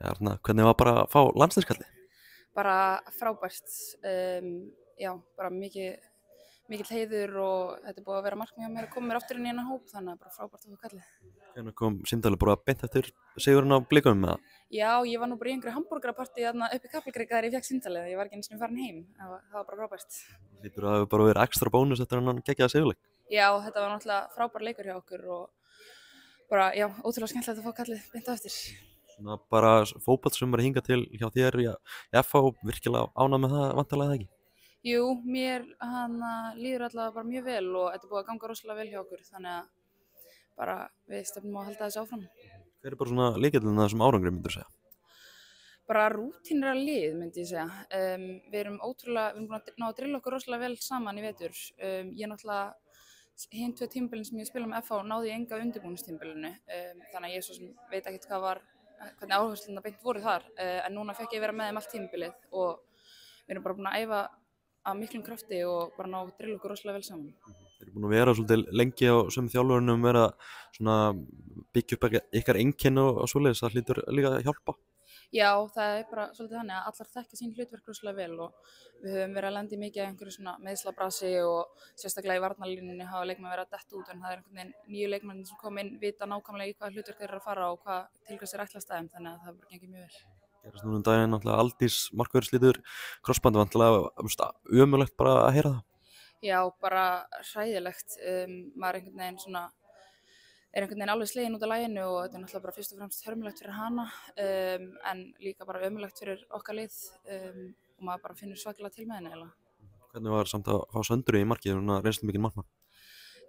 Hvernig var bara að fá landsliðskallið? Bara frábært, já, bara mikill heiður og þetta er búið að vera markmið hjá mér að koma mér aftur inn í þennan hóp, þannig að bara frábært að fá kallið. Hvenær kom símtalið bara beint eftir sigurinn á Blikunum eða? Já, ég var nú bara í einhverju hamborgarapartí þarna upp í Kaplakrika þegar ég fékk símtalið, ég var ekki einu sinni farin heim, það var bara frábært. Hlýtur að það hefur bara verið ekstra bónus eftir þennan geggjaða sigurleik. Já, þetta var náttúrulega frábær leikur hjá okkur og bara, já, ótrúlega skemmtilegt að fá kallið beint á eftir. Svona bara fótbolti sem er hingað til hjá þér í FH, virkilega ánægð með það vantarlega ekki? Jú, mér líður allavega bara mjög vel og þetta er búið að ganga rosalega vel hjá okkur, þannig að bara við stefnum á að halda þessu áfram. Hver er bara svona lykillinn að þessum árangri, myndirðu segja? Bara rútínera lið, myndi ég segja. Við erum búin að ná að drilla okkur rosalega vel saman í vetur. Ég náttúrulega, hinn 2 tímabilin sem ég spila með FH náði ég enga undirbúningstímabilinu, þannig að ég svo sem veit ekkert hvernig áherslurnar beint voru þar, en núna fekk ég vera með þeim allt tímabilið og við erum bara búin að æfa af miklum krafti og bara ná að drilla okkur rosalega vel saman. Þeir eru búin að vera svolítið lengi á sömu þjálfurunum, vera svona byggja upp ykkar einkenni og svoleiðis, það hlýtur líka að hjálpa. Já, það er bara svolítið þannig að allar þekkja sín hlutverk rosalega vel og við höfum verið að lenda í mikið af einhverju svona meiðslabrasi og sérstaklega í varnarlínunni hafa leikmenn verið að detta út, en það er einhvern veginn nýju leikmenn sem kom inn vita nákvæmlega í hvað hlutverk þeir eru að fara og til hvers er ætlast að þeim, þannig að það bara gengið mjög vel. Gerast núna daginn náttúrulega Aldís markvörður slítur krossbandi, vantilega ömurlegt bara að heyra það. Já, bara hræðilegt, maður er einhvern veginn alveg sleginn út af laginu og þetta er náttúrulega bara fyrst og fremst hörmulegt fyrir hana, en líka bara ömurlegt fyrir okkar lið og maður bara finnur svakalega til með henni eiginlega. Hvernig var samt að fá Söndru í markið, hún er reynslu mikinn markmann?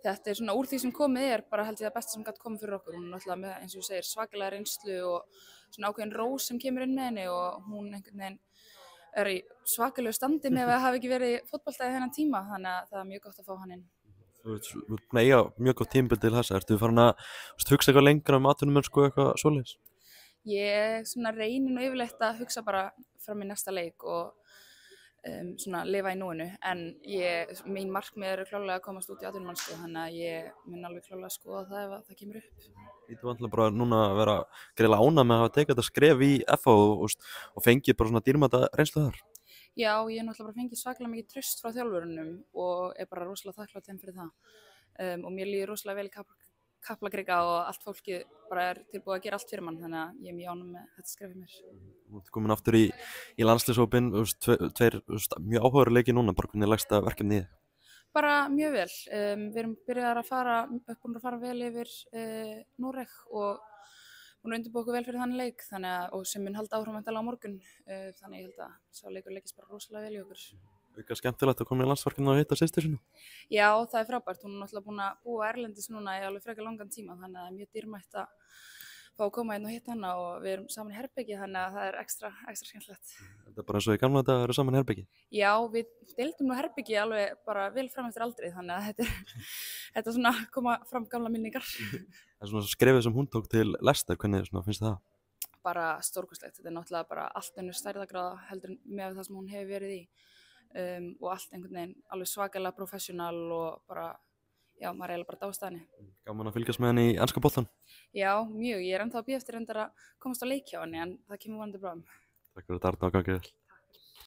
Þetta er svona úr því sem komið bara held ég það besta sem gæti komið fyrir okkur. Hún er náttúrulega með, eins og þú segir, svakalega reynslu og svona ákveðin rós sem kemur inn með henni og hún einhvern veginn er í svakalegu standi með að hafa ekki verið fótboltaði þennan tíma, þannig að það er mjög gott að fá hann inn. Þú ert með eiga mjög gott tímabil til þessa, ertu farin að hugsa eitthvað lengra atvinnumennsku eitthvað svoleiðis? Ég svona reyni nú yfirleitt að hugsa bara fram í næsta leik og svona lifa í núinu, en mín markmið eru klárlega að komast út í atvinnumennsku, þannig að ég mun alveg klárlega að skoða það ef það kemur upp. Þú vantilega bara núna að vera greiðlega ánægð með að hafa tekið þetta skref í FH og fengið bara svona dýrmæta reynslu þar? Já, ég hef náttúrulega bara fengið svakalega mikið traust frá þjálfurunum og er bara rosalega þakklát þeim fyrir það. Og mér líður rosalega vel í Kaplakrika og allt fólkið bara er tilbúið að gera allt fyrir mann, þannig að ég er mjög ánægð með þetta skref í mér. Þú ert komin aftur í landsliðshópinn, tveir mjög áhugaverðir leikir núna, bara hvernig leggst það verkefni í þig? Bara mjög vel. Við erum búin að fara vel yfir Noreg og búin að undirbúa okkur vel fyrir þann leik, og sem mun halda áfram á morgun, þannig ég held að sá leikur leikist bara rosalega vel í okkur. Eitthvað skemmtilegt að koma í landsverkinu og hitta systur sinni? Já, það er frábært. Hún er náttúrulega búin að búa erlendis núna í alveg frekar langan tíma, þannig að það er mjög dýrmætt að fá að koma inn og hitta hana og við erum saman í herbergi, þannig að það er ekstra skemmtilegt. Þetta er bara eins og í gamla daga að vera saman í herbergi? Já, við deildum nú herbergi alveg bara vel fram eftir aldrei, þannig að þetta er svona koma fram gamla minningar. Það er svona skrefið sem hún tók til Leicester, hvernig finnst það? Bara stórkostlegt. Þetta er náttúrulega bara allt önnur stærðargráða heldur með það sem hún hefur verið í. Og allt einhvern veginn alveg svakalega professional og bara, já, maður er eiginlega bara dáist að henni. Gaman að fylgjast með henni í enska boltanum? Já, mjög. Ég er ennþá að bíða eftir reyndar að komast á leik hjá henni, en það kemur vonandi bráðum. Takk fyrir þetta, Arna, og gangið vel.